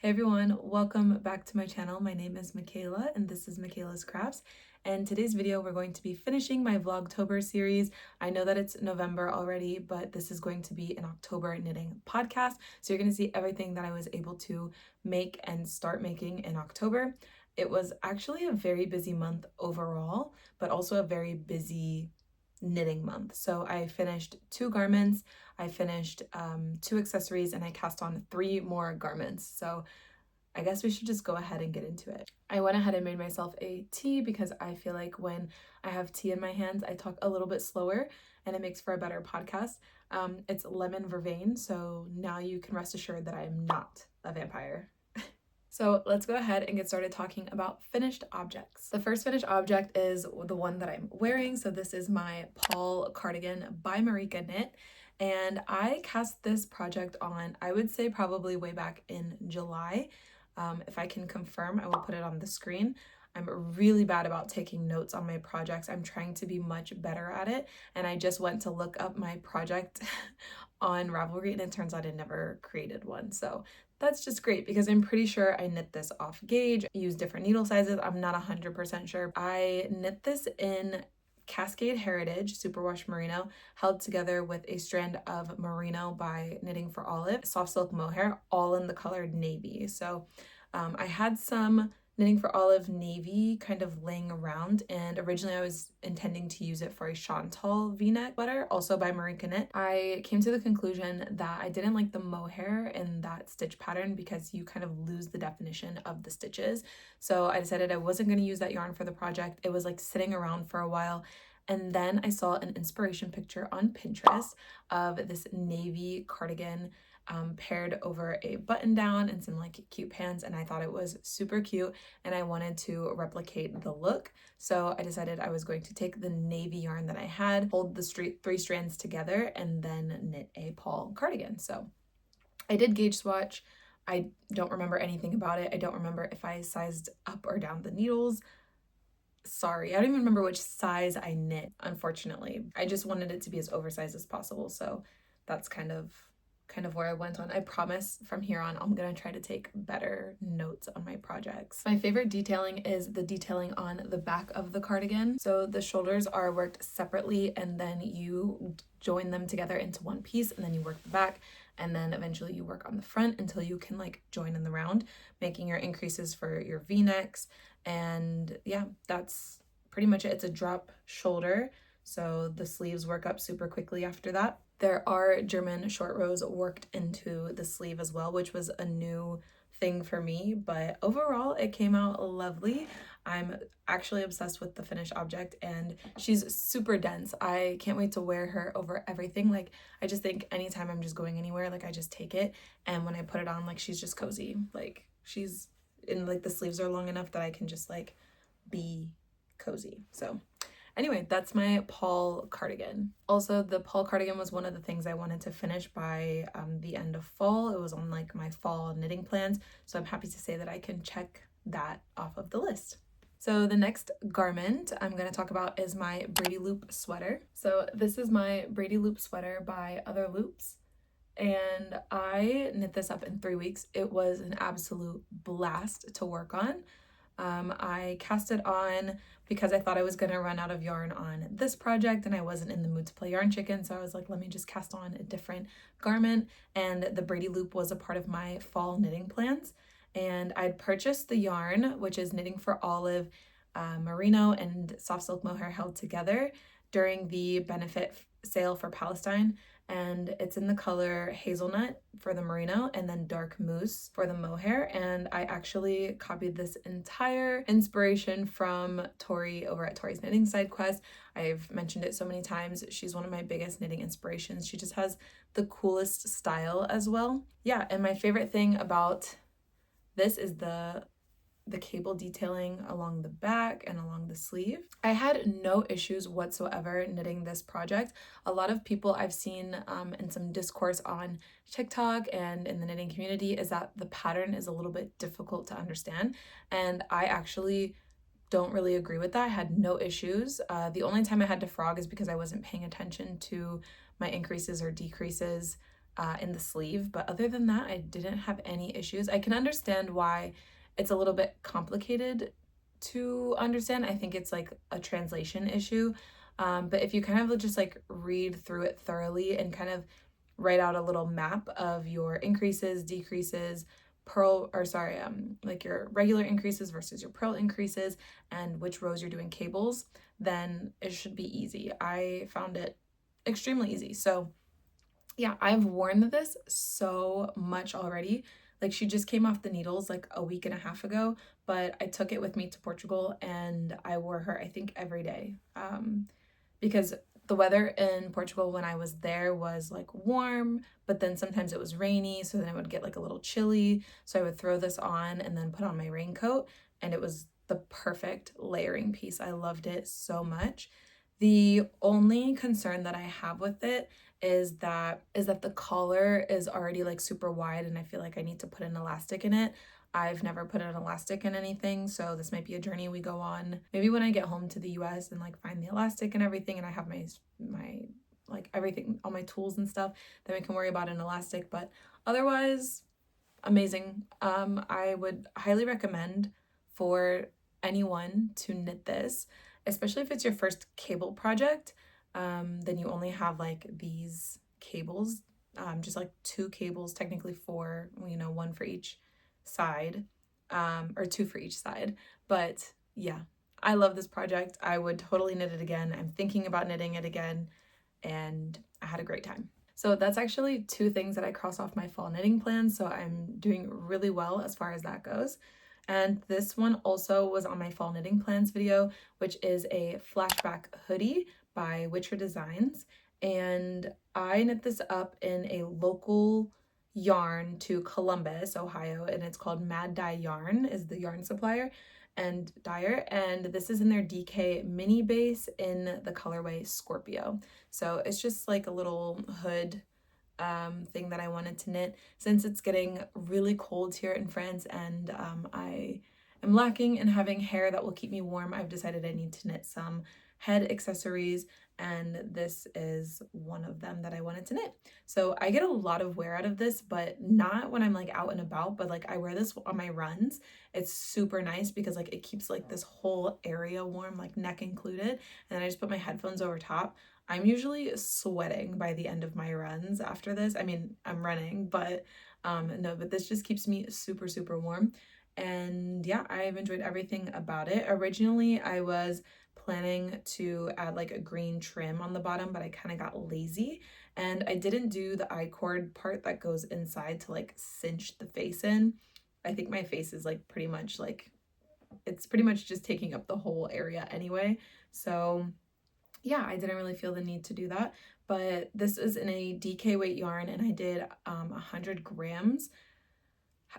Hey everyone, welcome back to my channel. My name is Michaela and this is Michaela's Crafts. And today's video we're going to be finishing my vlogtober series. I know that it's November already, but this is going to be an October knitting podcast. So you're going to see everything that I was able to make and start making in October. It was actually a very busy month overall, but also a very busy knitting month. So I finished 2 garments, I finished 2 accessories, and I cast on 3 more garments. So I guess we should just go ahead and get into it. I went ahead and made myself a tea because I feel like when I have tea in my hands, I talk a little bit slower and it makes for a better podcast. It's lemon vervain, so now you can rest assured that I am not a vampire. So let's go ahead and get started talking about finished objects. The first finished object is the one that I'm wearing. So this is my Paul cardigan by Marika Knit. And I cast this project on, I would say probably way back in July. If I can confirm, I will put it on the screen. I'm really bad about taking notes on my projects. I'm trying to be much better at it. And I just went to look up my project on Ravelry and it turns out I never created one. So that's just great because I'm pretty sure I knit this off gauge, use different needle sizes. I'm not 100% sure. I knit this in Cascade Heritage Superwash Merino, held together with a strand of Merino by Knitting for Olive, soft silk mohair, all in the color navy. So I had some Knitting for Olive navy kind of laying around, and originally I was intending to use it for a Chantal v-neck sweater, also by Marika Knit. I came to the conclusion that I didn't like the mohair in that stitch pattern because you kind of lose the definition of the stitches. So I decided I wasn't going to use that yarn for the project. It was like sitting around for a while. And then I saw an inspiration picture on Pinterest of this navy cardigan paired over a button down and some like cute pants, and I thought it was super cute and I wanted to replicate the look. So I decided I was going to take the navy yarn that I had, hold the 3 strands together, and then knit a Paul cardigan. So I did gauge swatch. I don't remember anything about it. I don't remember if I sized up or down the needles. Sorry, I don't even remember which size I knit, unfortunately. I just wanted it to be as oversized as possible, so that's kind of where I went on. I promise from here on I'm gonna try to take better notes on my projects. My favorite detailing is the detailing on the back of the cardigan. So the shoulders are worked separately and then you join them together into one piece, and then you work the back, and then eventually you work on the front until you can like join in the round, making your increases for your v-necks. And yeah, that's pretty much it. It's a drop shoulder, so the sleeves work up super quickly after that. There are German short rows worked into the sleeve as well, which was a new thing for me, but overall it came out lovely. I'm actually obsessed with the finished object and she's super dense. I can't wait to wear her over everything. Like, I just think anytime I'm just going anywhere, like I just take it, and when I put it on, like she's just cozy. Like she's in, like the sleeves are long enough that I can just like be cozy. So anyway, that's my Paul cardigan. Also, the Paul cardigan was one of the things I wanted to finish by the end of fall. It was on like my fall knitting plans, so I'm happy to say that I can check that off of the list. So the next garment I'm going to talk about is my Braidy loop sweater. So this is my Braidy loop sweater by Other Loops, and I knit this up in 3 weeks. It was an absolute blast to work on. I cast it on because I thought I was going to run out of yarn on this project and I wasn't in the mood to play yarn chicken, so I was like, let me just cast on a different garment, and the Braidy loop was a part of my fall knitting plans. And I'd purchased the yarn, which is Knitting for Olive, merino and soft silk mohair held together during the benefit sale for Palestine, and it's in the color hazelnut for the merino and then dark mousse for the mohair. And I actually copied this entire inspiration from Tori over at Tori's Knitting Side Quest. I've mentioned it so many times. She's one of my biggest knitting inspirations. She just has the coolest style as well. Yeah, and my favorite thing about this is the cable detailing along the back and along the sleeve. I had no issues whatsoever knitting this project. A lot of people I've seen in some discourse on TikTok and in the knitting community is that the pattern is a little bit difficult to understand, and I actually don't really agree with that. I had no issues. The only time I had to frog is because I wasn't paying attention to my increases or decreases in the sleeve, but other than that, I didn't have any issues. I can understand why it's a little bit complicated to understand. I think it's like a translation issue. But if you kind of just like read through it thoroughly and kind of write out a little map of your increases, decreases, like your regular increases versus your purl increases, and which rows you're doing cables, then it should be easy. I found it extremely easy. So yeah, I've worn this so much already. Like, she just came off the needles like a week and a half ago, but I took it with me to Portugal and I wore her, I think, every day. Because the weather in Portugal when I was there was like warm, but then sometimes it was rainy, so then it would get like a little chilly. So I would throw this on and then put on my raincoat, and it was the perfect layering piece. I loved it so much. The only concern that I have with it is that the collar is already like super wide, and I feel like I need to put an elastic in it. I've never put an elastic in anything, so this might be a journey we go on. Maybe when I get home to the US and like find the elastic and everything, and I have my like everything, all my tools and stuff, then we can worry about an elastic. But otherwise, amazing. I would highly recommend for anyone to knit this, especially if it's your first cable project. Then you only have like these cables, just like 2 cables, technically 4, you know, 1 for each side, or 2 for each side. But yeah, I love this project. I would totally knit it again. I'm thinking about knitting it again, and I had a great time. So that's actually 2 things that I cross off my fall knitting plan, so I'm doing really well as far as that goes. And this one also was on my fall knitting plans video, which is a Flashback hoodie by Witcher Designs. And I knit this up in a local yarn to Columbus, Ohio, and it's called Mad Dye Yarn is the yarn supplier and dyer, and this is in their DK mini base in the colorway Scorpio. So it's just like a little hood thing that I wanted to knit since it's getting really cold here in France, and I am lacking in having hair that will keep me warm. I've decided I need to knit some head accessories, and this is one of them that I wanted to knit. So I get a lot of wear out of this, but not when I'm like out and about, but like I wear this on my runs. It's super nice because like it keeps like this whole area warm, like neck included, and then I just put my headphones over top. I'm usually sweating by the end of my runs after this. I mean, I'm running, but no, but this just keeps me super, super warm. And yeah, I've enjoyed everything about it. Originally, I was planning to add like a green trim on the bottom, but I kind of got lazy and I didn't do the I-cord part that goes inside to like cinch the face in. I think my face is like pretty much like, it's pretty much just taking up the whole area anyway. So yeah, I didn't really feel the need to do that, but this is in a DK weight yarn and I did 100 grams.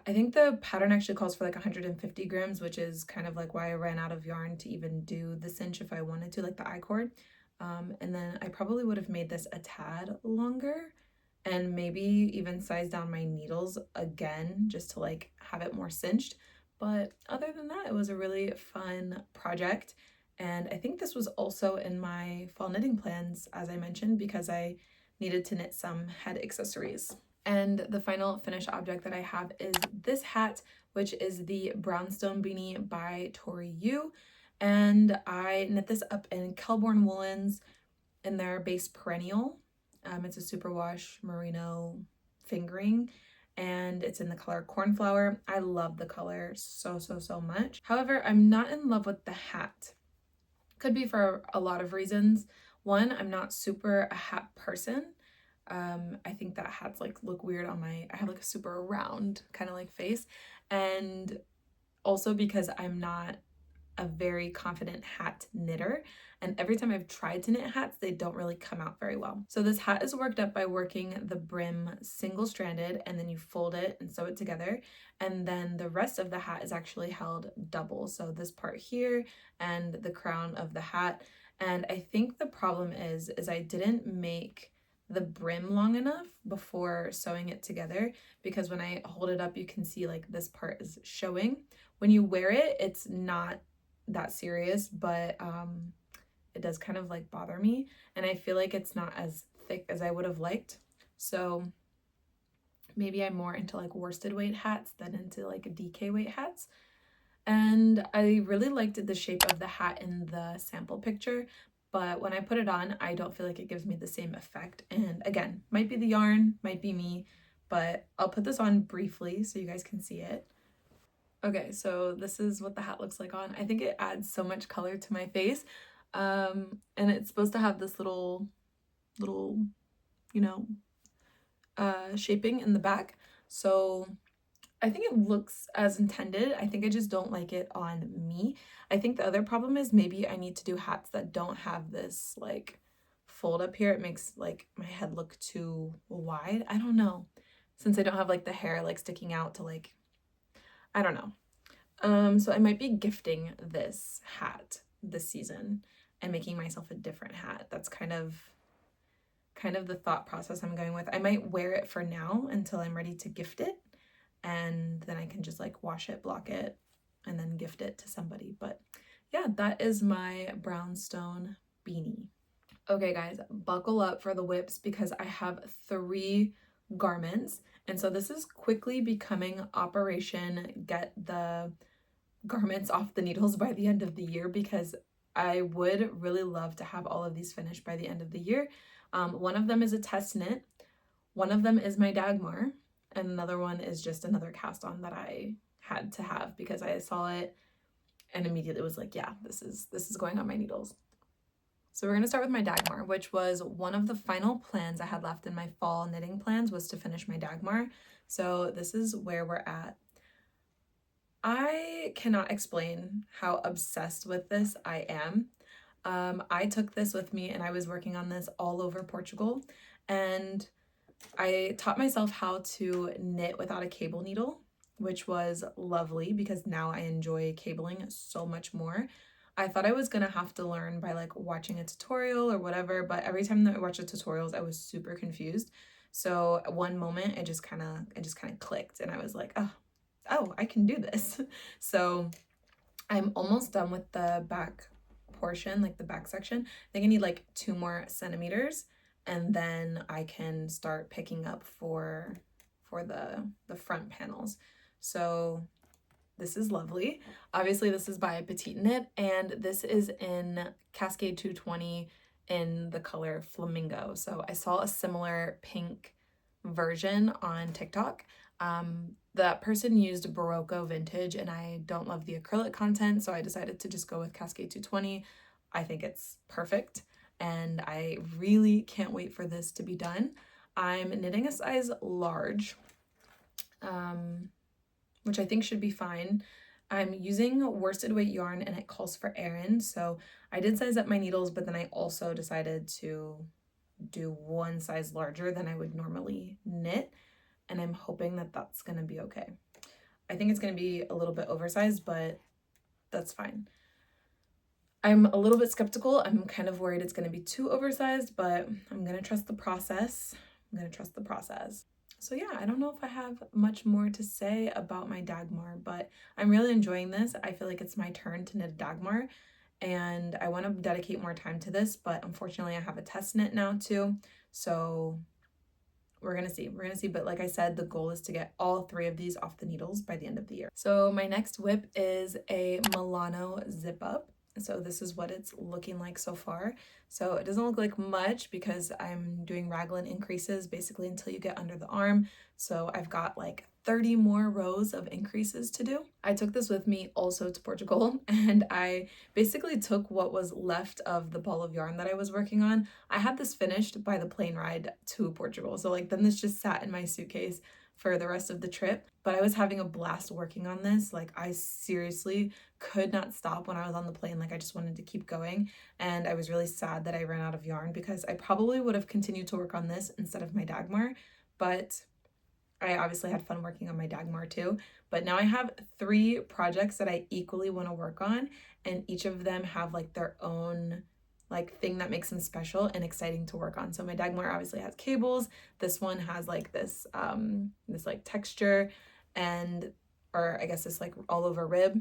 I think the pattern actually calls for like 150 grams, which is kind of like why I ran out of yarn to even do the cinch if I wanted to, like the I-cord. And then I probably would have made this a tad longer and maybe even sized down my needles again just to like have it more cinched. But other than that, it was a really fun project. And I think this was also in my fall knitting plans, as I mentioned, because I needed to knit some head accessories. And the final finished object that I have is this hat, which is the Brownstone beanie by Tori Yu. And I knit this up in Kelborn woolens in their base perennial. It's a superwash merino fingering, and it's in the color cornflower. I love the color so, so, so much. However, I'm not in love with the hat. Could be for a lot of reasons. One, I'm not super a hat person. I think that hats like look weird on I have like a super round kind of like face, and also because I'm not a very confident hat knitter, and every time I've tried to knit hats, they don't really come out very well. So this hat is worked up by working the brim single-stranded, and then you fold it and sew it together, and then the rest of the hat is actually held double. So this part here and the crown of the hat. And I think the problem is I didn't make the brim long enough before sewing it together, because when I hold it up, you can see like this part is showing. When you wear it, it's not that serious, but it does kind of like bother me, and I feel like it's not as thick as I would have liked. So maybe I'm more into like worsted weight hats than into like DK weight hats. And I really liked the shape of the hat in the sample picture, but when I put it on, I don't feel like it gives me the same effect. And again, might be the yarn, might be me, but I'll put this on briefly so you guys can see it. Okay, so this is what the hat looks like on. I think it adds so much color to my face. And it's supposed to have this little, you know, shaping in the back. So I think it looks as intended. I think I just don't like it on me. I think the other problem is maybe I need to do hats that don't have this like fold up here. It makes like my head look too wide. I don't know. Since I don't have like the hair like sticking out to like, I don't know. So I might be gifting this hat this season and making myself a different hat. That's kind of the thought process I'm going with. I might wear it for now until I'm ready to gift it, and then I can just like wash it, block it, and then gift it to somebody. But yeah, that is my Brownstone beanie. Okay guys, buckle up for the whips because I have 3 garments, and so this is quickly becoming Operation Get the Garments Off the Needles by the end of the year, because I would really love to have all of these finished by the end of the year. One of them is a test knit, one of them is my Dagmar, and another one is just another cast on that I had to have because I saw it and immediately was like, yeah, this is going on my needles. So we're going to start with my Dagmar, which was one of the final plans I had left in my fall knitting plans, was to finish my Dagmar. So this is where we're at. I cannot explain how obsessed with this I am. I took this with me and I was working on this all over Portugal, and I taught myself how to knit without a cable needle, which was lovely because now I enjoy cabling so much more. I thought I was gonna have to learn by like watching a tutorial or whatever, but every time that I watched the tutorials, I was super confused. So at one moment it just kind of clicked and I was like, oh, I can do this. So I'm almost done with the back portion, like the back section. I think I need like 2 more centimeters, and then I can start picking up for the front panels. So this is lovely. Obviously this is by Petite Knit, and this is in Cascade 220 in the color Flamingo. So I saw a similar pink version on TikTok. That person used Barocco Vintage, and I don't love the acrylic content, so I decided to just go with Cascade 220. I think it's perfect, and I really can't wait for this to be done. I'm knitting a size large, which I think should be fine. I'm using worsted weight yarn and it calls for Aran, so I did size up my needles, but then I also decided to do 1 size larger than I would normally knit, and I'm hoping that that's gonna be okay. I think it's gonna be a little bit oversized, but that's fine. I'm a little bit skeptical. I'm kind of worried it's gonna be too oversized, but I'm gonna trust the process. So yeah, I don't know if I have much more to say about my Dagmar, but I'm really enjoying this. I feel like it's my turn to knit a Dagmar, and I want to dedicate more time to this, but unfortunately I have a test knit now too, so we're gonna see, but like I said, the goal is to get all 3 of these off the needles by the end of the year. So my next whip is a Milano zip up. So this is what it's looking like so far. So it doesn't look like much because I'm doing raglan increases basically until you get under the arm. So I've got like 30 more rows of increases to do. I took this with me also to Portugal, and I basically took what was left of the ball of yarn that I was working on. I had this finished by the plane ride to Portugal. So like then this just sat in my suitcase for the rest of the trip, but I was having a blast working on this. Like I seriously could not stop when I was on the plane. Like I just wanted to keep going, and I was really sad that I ran out of yarn because I probably would have continued to work on this instead of my Dagmar, but I obviously had fun working on my Dagmar too. But now I have 3 projects that I equally want to work on, and each of them have like their own like thing that makes them special and exciting to work on. So my Dagmar obviously has cables. This one has like this this like texture, and or I guess this like all over rib.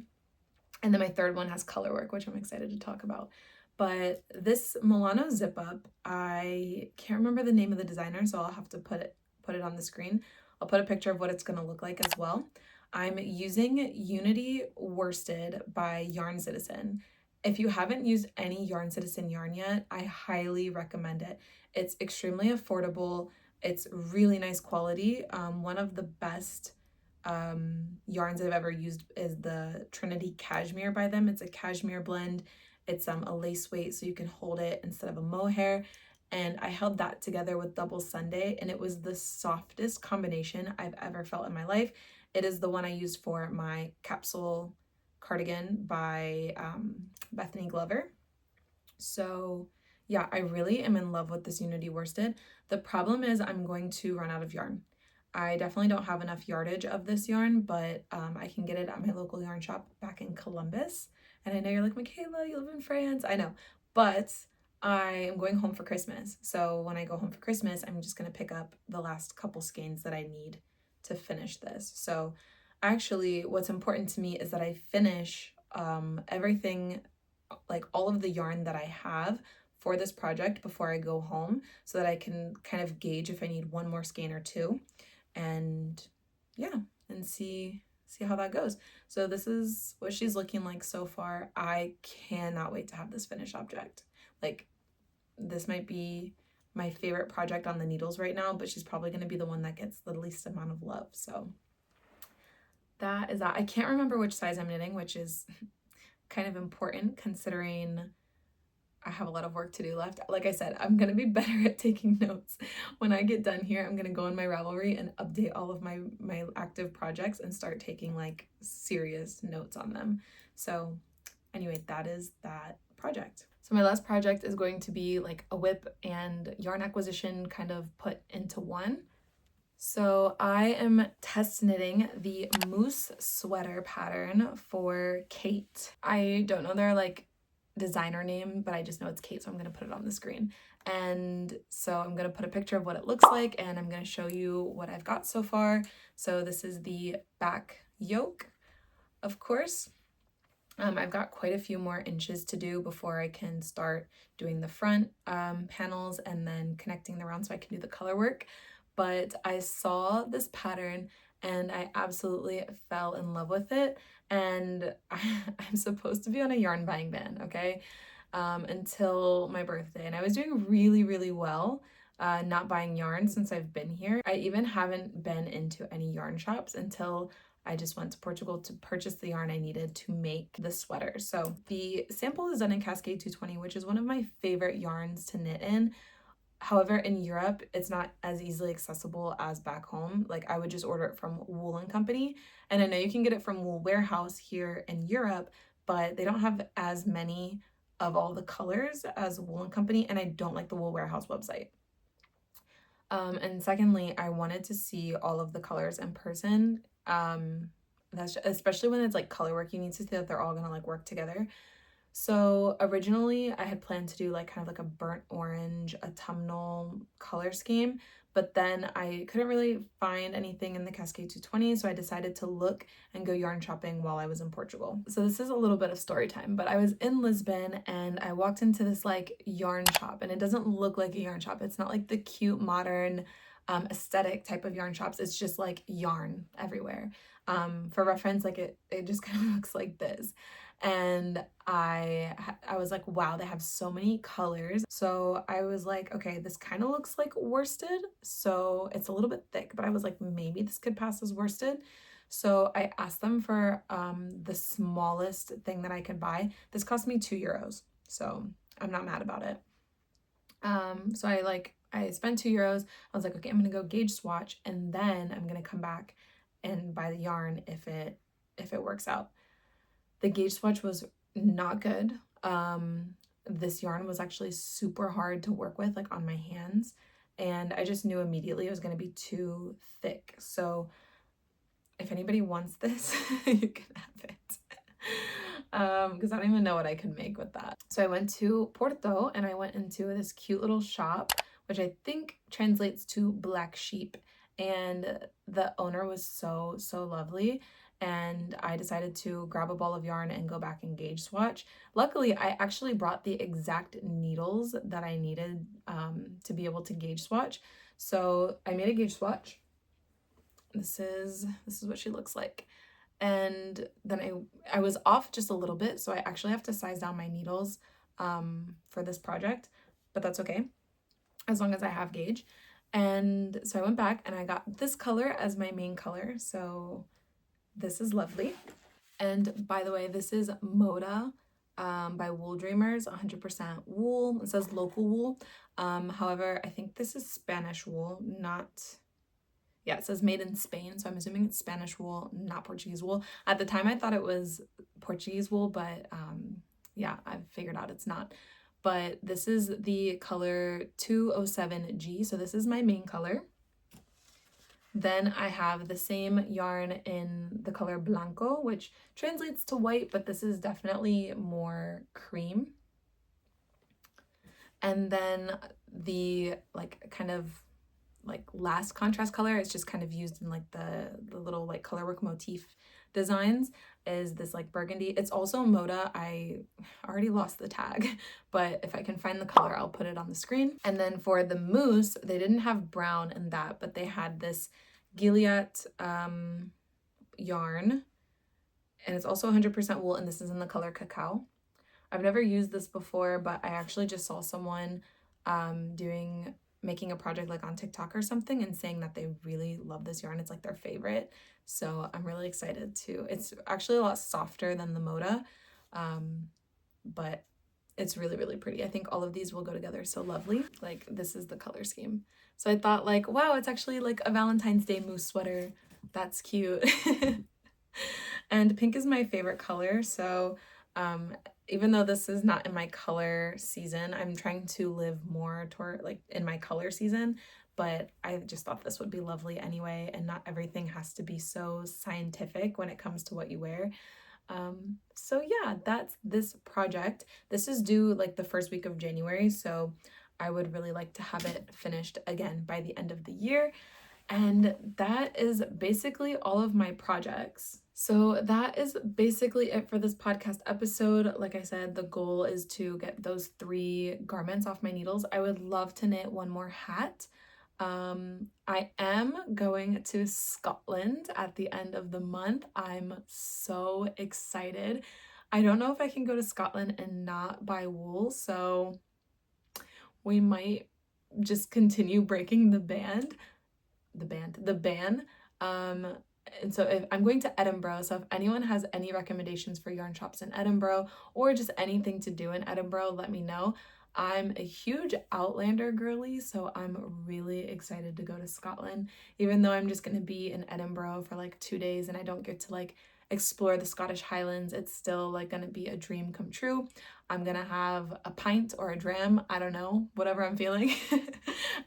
And then my third one has color work, which I'm excited to talk about. But this Milano zip up, I can't remember the name of the designer, so I'll have to put it on the screen. I'll put a picture of what it's going to look like as well. I'm using Unity Worsted by Yarn Citizen. If you haven't used any Yarn Citizen yarn yet, I highly recommend it. It's extremely affordable. It's really nice quality. One of the best yarns I've ever used is the Trinity Cashmere by them. It's a cashmere blend. It's a lace weight, so you can hold it instead of a mohair. And I held that together with Double Sunday, and it was the softest combination I've ever felt in my life. It is the one I used for my capsule cardigan by Bethany Glover. So yeah, I really am in love with this Unity worsted. The problem is I'm going to run out of yarn. I definitely don't have enough yardage of this yarn, but I can get it at my local yarn shop back in Columbus. And I know you're like, Michaela, you live in France. I know, but I am going home for Christmas. So when I go home for Christmas, I'm just going to pick up the last couple skeins that I need to finish this. So actually what's important to me is that I finish everything, like all of the yarn that I have for this project before I go home, so that I can kind of gauge if I need one more skein or two, and yeah, and see how that goes. So this is what she's looking like so far. I cannot wait to have this finished object. Like, this might be my favorite project on the needles right now, but she's probably going to be the one that gets the least amount of love. So that is that. I can't remember which size I'm knitting, which is kind of important considering I have a lot of work to do left. Like I said, I'm going to be better at taking notes. When I get done here, I'm going to go on my Ravelry and update all of my active projects and start taking like serious notes on them. So anyway, that is that project. So my last project is going to be like a whip and yarn acquisition kind of put into one. So I am test knitting the moose sweater pattern for Kate. I don't know their like designer name, but I just know it's Kate, so I'm going to put it on the screen. And so I'm going to put a picture of what it looks like, and I'm going to show you what I've got so far. So this is the back yoke, of course. I've got quite a few more inches to do before I can start doing the front panels and then connecting them around so I can do the color work. But I saw this pattern and I absolutely fell in love with it. And I'm supposed to be on a yarn buying ban, okay, until my birthday. And I was doing really, really well not buying yarn since I've been here. I even haven't been into any yarn shops until I just went to Portugal to purchase the yarn I needed to make the sweater. So the sample is done in Cascade 220, which is one of my favorite yarns to knit in. However, in Europe, it's not as easily accessible as back home. Like, I would just order it from Wool & Company. And I know you can get it from Wool Warehouse here in Europe, but they don't have as many of all the colors as Wool & Company, and I don't like the Wool Warehouse website. And secondly, I wanted to see all of the colors in person. That's especially when it's like color work, you need to see that they're all gonna like work together. So originally I had planned to do like kind of like a burnt orange, autumnal color scheme, but then I couldn't really find anything in the Cascade 220, so I decided to look and go yarn shopping while I was in Portugal. So this is a little bit of story time, but I was in Lisbon and I walked into this like yarn shop, and it doesn't look like a yarn shop. It's not like the cute modern aesthetic type of yarn shops. It's just like yarn everywhere. For reference, like it just kind of looks like this. And I was like, wow, they have so many colors. So I was like, okay, this kind of looks like worsted, so it's a little bit thick, but I was like, maybe this could pass as worsted. So I asked them for the smallest thing that I could buy. This cost me €2, so I'm not mad about it. So I spent €2. I was like, okay, I'm gonna go gauge swatch, and then I'm gonna come back and buy the yarn if it works out. The gauge swatch was not good. This yarn was actually super hard to work with, like on my hands, and I just knew immediately it was going to be too thick. So if anybody wants this, you can have it. Because I don't even know what I could make with that. So I went to Porto and I went into this cute little shop, which I think translates to Black Sheep, and the owner was so lovely. And I decided to grab a ball of yarn and go back and gauge swatch. Luckily, I actually brought the exact needles that I needed to be able to gauge swatch. So I made a gauge swatch, this is what she looks like. And then I was off just a little bit, so I actually have to size down my needles for this project, but that's okay as long as I have gauge. And so I went back and I got this color as my main color, so this is lovely. And by the way, this is Moda by Wool Dreamers, 100% wool. It says local wool. However, I think this is Spanish wool, not... Yeah, it says made in Spain, so I'm assuming it's Spanish wool, not Portuguese wool. At the time, I thought it was Portuguese wool, but yeah, I've figured out it's not. But this is the color 207G, so this is my main color. Then I have the same yarn in the color Blanco, which translates to white, but this is definitely more cream. And then the kind of last contrast color, it's just kind of used in like the little like colorwork motif designs, is this like burgundy. It's also Moda. I already lost the tag, but if I can find the color, I'll put it on the screen. And then for the mousse, they didn't have brown in that, but they had this Gilead yarn, and it's also 100% wool, and this is in the color cacao. I've never used this before, but I actually just saw someone making a project like on TikTok or something and saying that they really love this yarn. It's like their favorite. So I'm really excited to. It's actually a lot softer than the Moda, but it's really, really pretty. I think all of these will go together so lovely. Like, this is the color scheme. So I thought like, wow, it's actually like a Valentine's Day mousse sweater. That's cute. And pink is my favorite color. So even though this is not in my color season, I'm trying to live more toward like in my color season, but I just thought this would be lovely anyway, and not everything has to be so scientific when it comes to what you wear. So yeah, that's this project. This is due like the first week of January, so I would really like to have it finished again by the end of the year. And that is basically all of my projects. So that is basically it for this podcast episode. Like I said, the goal is to get those 3 garments off my needles. I would love to knit one more hat. I am going to Scotland at the end of the month. I'm so excited. I don't know if I can go to Scotland and not buy wool, so we might just continue breaking the ban. And so if I'm going to Edinburgh, so if anyone has any recommendations for yarn shops in Edinburgh or just anything to do in Edinburgh, let me know. I'm a huge Outlander girly, so I'm really excited to go to Scotland, even though I'm just going to be in Edinburgh for like 2 days and I don't get to like explore the Scottish Highlands. It's still like going to be a dream come true. I'm going to have a pint or a dram, I don't know, whatever I'm feeling.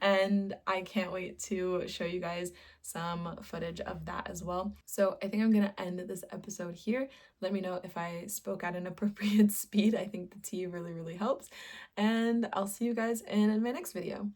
And I can't wait to show you guys some footage of that as well. So I think I'm going to end this episode here. Let me know if I spoke at an appropriate speed. I think the tea really, really helps. And I'll see you guys in my next video.